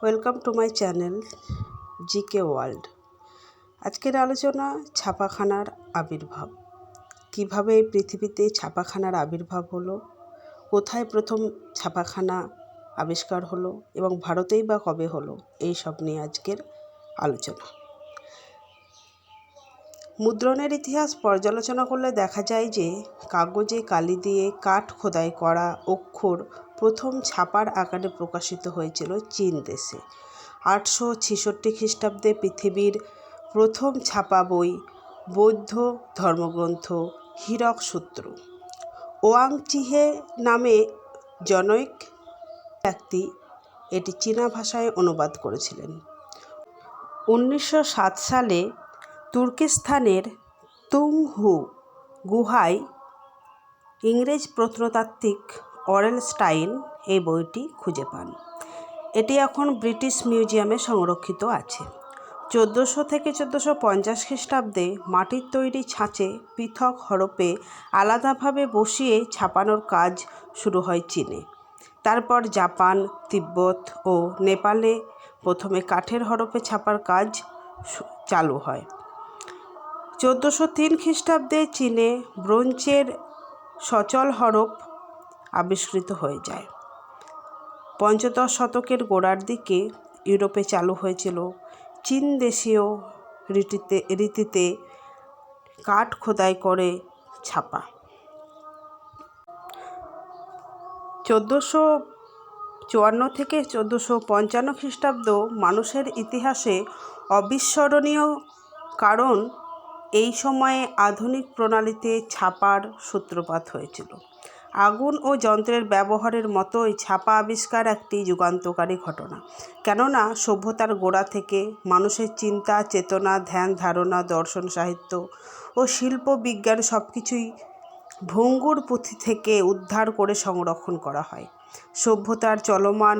Welcome to my channel GK world. আজকের আলোচনা ছাপাখানার আবির্ভাব। কিভাবে এই পৃথিবীতে ছাপাখানার আবির্ভাব হলো, কোথায় প্রথম ছাপাখানা আবিষ্কার হলো এবং ভারতেই বা কবে হলো, এই সব নিয়ে আজকের আলোচনা। মুদ্রণের ইতিহাস পর্যালোচনা করলে দেখা যায় যে কাগজে কালি দিয়ে কাঠ খোদাই করা অক্ষর প্রথম ছাপার আকারে প্রকাশিত হয়েছিল চীন দেশে। 866 খ্রিস্টাব্দে পৃথিবীর প্রথম ছাপা বই বৌদ্ধ ধর্মগ্রন্থ হীরক সূত্র ওয়াং চিহে নামে জনৈক ব্যক্তি এটি চীনা ভাষায় অনুবাদ করেছিলেন। 1907 সালে তুর্কিস্তানের তুংহু গুহায় ইংরেজ প্রত্নতাত্ত্বিক অরেল স্টাইন এই বইটি খুঁজে পান। এটি এখন ব্রিটিশ মিউজিয়ামে সংরক্ষিত আছে। 1400 থেকে 1450 খ্রিস্টাব্দে মাটির তৈরি ছাঁচে পৃথক হরপে আলাদাভাবে বসিয়ে ছাপানোর কাজ শুরু হয় চীনে। তারপর জাপান, তিব্বত ও নেপালে প্রথমে কাঠের হরপে ছাপার কাজ চালু হয়। 1403 খ্রিস্টাব্দে চীনে ব্রোঞ্জের সচল হরপ আবিষ্কৃত হয়ে যায়। পঞ্চদশ শতকের গোড়ার দিকে ইউরোপে চালু হয়েছিল চীন দেশীয় রীতিতে কাঠ খোদাই করে ছাপা। 1454 থেকে 1455 খ্রিস্টাব্দ মানুষের ইতিহাসে অবিস্মরণীয়, কারণ এই সময়ে আধুনিক প্রণালীতে ছাপার সূত্রপাত হয়েছিল। আগুন ও যন্ত্রের ব্যবহারের মতোই ছাপা আবিষ্কার একটি যুগান্তকারী ঘটনা, কেননা সভ্যতার গোড়া থেকে মানুষের চিন্তা চেতনা, ধ্যান ধারণা, দর্শন, সাহিত্য ও শিল্প বিজ্ঞান সব কিছুই ভঙ্গুর পুঁথি থেকে উদ্ধার করে সংরক্ষণ করা হয়। সভ্যতার চলমান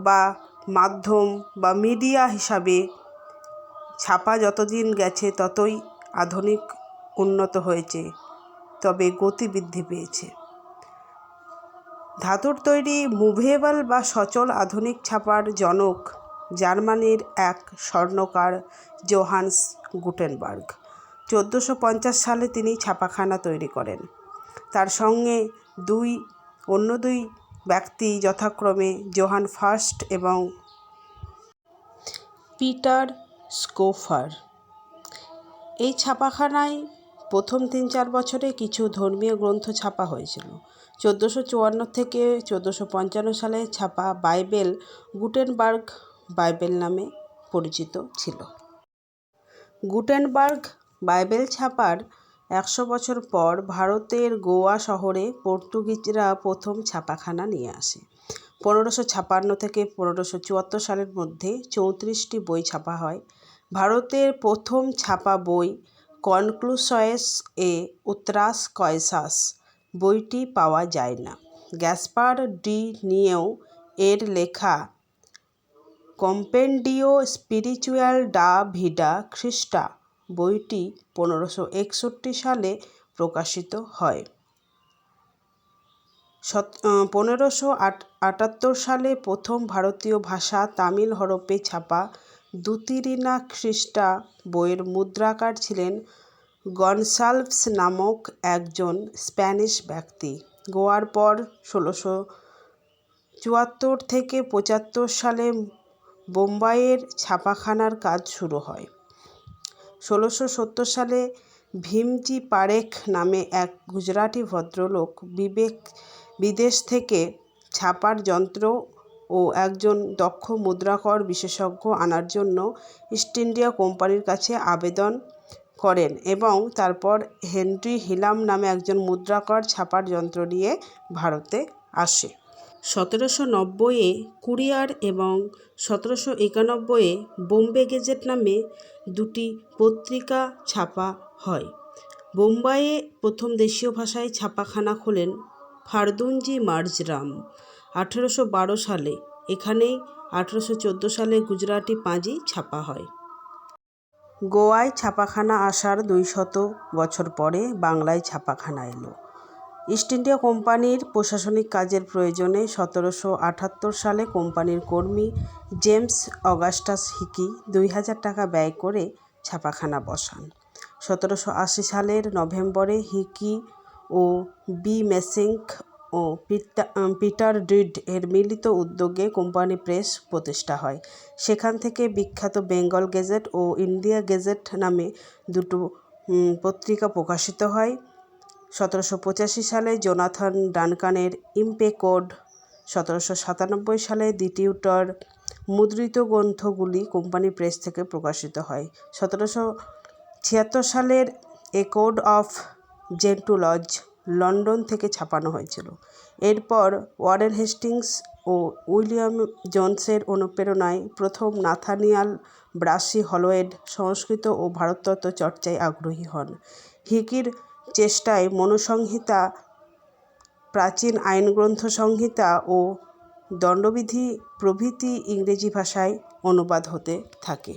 বা মাধ্যম বা মিডিয়া হিসাবে ছাপা যতদিন গেছে ততই আধুনিক উন্নত হয়েছে, তবে গতি বৃদ্ধি পেয়েছে। ধাতুর তৈরি মুভেবল বা সচল আধুনিক ছাপার জনক জার্মানির এক স্বর্ণকার জোহান্স গুটেনবার্গ। 1450 সালে তিনি ছাপাখানা তৈরি করেন। তার সঙ্গে অন্য দুই ব্যক্তি যথাক্রমে জোহান ফার্স্ট এবং পিটার স্কোফার। এই ছাপাখানায় প্রথম 3-4 বছরে কিছু ধর্মীয় গ্রন্থ ছাপা হয়েছিল। 1454 থেকে 1455 সালে ছাপা বাইবেল গুটেনবার্গ বাইবেল নামে পরিচিত ছিল। গুটেনবার্গ বাইবেল ছাপার 100 বছর পর ভারতের গোয়া শহরে পর্তুগিজরা প্রথম ছাপাখানা নিয়ে আসে। 1556 থেকে 1574 সালের মধ্যে 34টি বই ছাপা হয়। ভারতের প্রথম ছাপা বই কনক্লুসয়েস এ উত্রাস কয়েসাস বইটি পাওয়া যায় না। গ্যাসপার ডি নিয়েও এর লেখা কম্পেন্ডিও স্পিরিচুয়াল ডা ভিডা খ্রিস্টা বইটি 1561 সালে প্রকাশিত হয়। 1578 সালে প্রথম ভারতীয় ভাষা তামিল হরপে ছাপা দুতিরিনা খ্রিস্টা বইয়ের মুদ্রাকার ছিলেন গনসালভস নামক একজন স্প্যানিশ ব্যক্তি। গোয়ার পর 1674 থেকে 75 সালে বোম্বাইয়ের ছাপাখানার কাজ শুরু হয়। 1670 সালে ভীমজি পারেখ নামে এক গুজরাটি ভদ্রলোক বিদেশ থেকে ছাপার যন্ত্র ও একজন দক্ষ মুদ্রাকর বিশেষজ্ঞ আনার জন্য ইস্ট ইন্ডিয়া কোম্পানির কাছে আবেদন করেন এবং তারপর হেনরি হিলাম নামে একজন মুদ্রাকর ছাপার যন্ত্র নিয়ে ভারতে আসে। 1790-এ কুরিয়ার এবং 1791-এ বোম্বে গেজেট নামে দুটি পত্রিকা ছাপা হয়। বোম্বাইয়ে প্রথম দেশীয় ভাষায় ছাপাখানা খোলেন ফার্দুনজি মার্জরাম 1812 সালে। এখানেই 1814 সালে গুজরাটি পাঁজি ছাপা হয়। গোয়ায় ছাপাখানা আসার 200 বছর পরে বাংলায় ছাপাখানা এলো। ইস্ট ইন্ডিয়া কোম্পানির প্রশাসনিক কাজের প্রয়োজনে 1778 সালে কোম্পানির কর্মী জেমস অগাস্টাস হিকি 2000 টাকা ব্যয় করে ছাপাখানা বসান। 1780 সালের নভেম্বরে হিকি ও বি মেসিঙ্ক ও পিটার ড্রিড এর মিলিত উদ্যোগে কোম্পানি প্রেস প্রতিষ্ঠা হয়। সেখান থেকে বিখ্যাত বেঙ্গল গেজেট ও ইন্ডিয়া গেজেট নামে দুটো পত্রিকা প্রকাশিত হয়। 1785 সালে জোনাথন ডানকানের ইম্পে কোড, 1797 সালে দি টিউটর মুদ্রিত গ্রন্থগুলি কোম্পানি প্রেস থেকে প্রকাশিত হয়। 1776 সালের এ কোড অফ জেন্টুলজ লন্ডন থেকে ছাপানো হয়েছিল। এরপর ওয়ারেন হেস্টিংস ও উইলিয়াম জোন্সের অনুপ্রেরণায় প্রথম নাথানিয়াল ব্রাসি হলোয়েড সংস্কৃত ও ভারততত্ত্ব চর্চায় আগ্রহী হন। হিকির চেষ্টায় মনুসংহিতা, প্রাচীন আইনগ্রন্থ সংহিতা ও দণ্ডবিধি প্রভৃতি ইংরেজি ভাষায় অনুবাদ হতে থাকে।